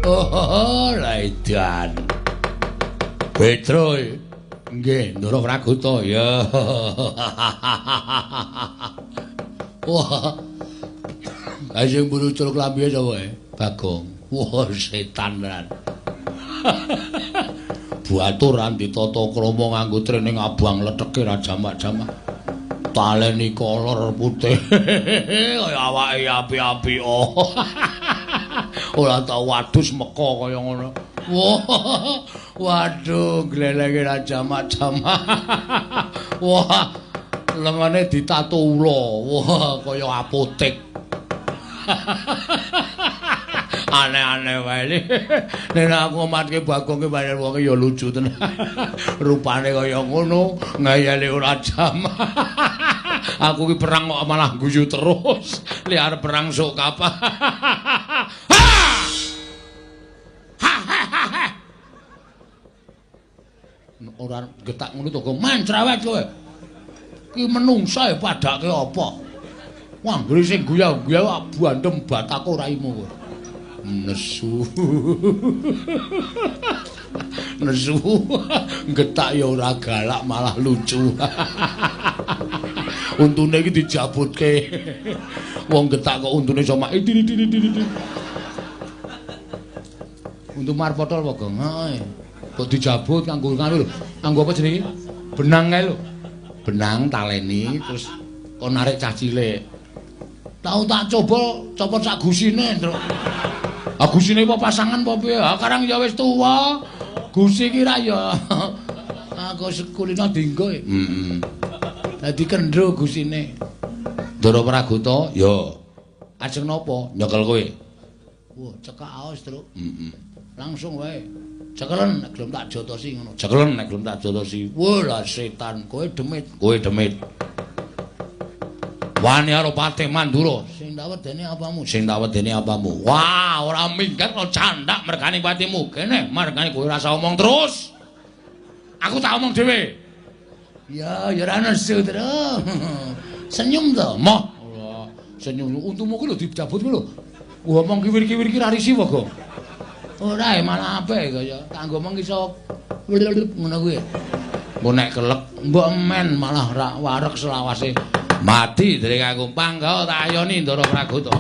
Oh, laidan. Petro. Nggih, Ndara Praguta ya. Wah. Kae sing muncul klambi sapa e? Bagong. Wah, setan tenan. Buaturan ditata krama nganggo trening abang leteke ra jamak-jamak. Taleni kolor putih. Kaya awake api-api. Ora tau wadus meko kaya ngono. Wah, waduh, glelenge ra jamak-jamak. Wah, lengane ditato ula. Wah, kaya apotek. Aneh-aneh wae. Nek aku ngomatke Bagong ki pancen wong ya lucu tenan. Rupane kaya ngono, ngayale ora jamak. Aku ki perang kok malah guyu terus. Liar perang sok kapan. Ora getak ngono to, mancrawet kowe. Ki menungsa e padake apa? Wah, nggri sing guyah-guyah bandem batako raimu kowe. Nesu. Nesu. Getak ya ora galak malah lucu. Untune iki dijabutke. Wong getak kok untune somak. Untuk marpotol apa, Gong? Kok dijabut kanggo lho. Kanggo apa jenenge? Benang kae lho. Benang taleni terus kok narik cah cilik. Tau tak coba copot sak gusine, Nduk. Ah gusine apa pasangan apa piye? Ah karang ya wis tuwa. Gusi ki ra ya. Aku sekulina dinggo. Heeh. Dadi kendro gusine. Ndara Praguta, ya. Ajeng napa? Nyekel kowe. Wah, cekak aos, Truk. Heeh. Langsung wae. Cekelen nek gelem tak jotosi ngono. Cekelen nek gelem tak jotosi. Wah, lah setan, kowe demit. Kowe demit. Wani karo Patih Mandura. Sing tak wedeni apamu? Sing tak wedeni apamu? Wah, ora minggat kok candak mergane patimu. Kene, mergane kowe ora usah omong terus. Aku tak omong dhewe. Ya, ya ora nesu terus. Senyum to, moh. Ora, senyum. Untumu ku lho dijabut ku lho. Ngomong kiwir-kiwir ki ra risi wae, Gong. Ora malah apik kaya kanggo meng iso ngono kuwi. Engko nek kelek mbok men malah ra wareg selawase. Mati dari aku pangga tak ayoni Ndara Praguta.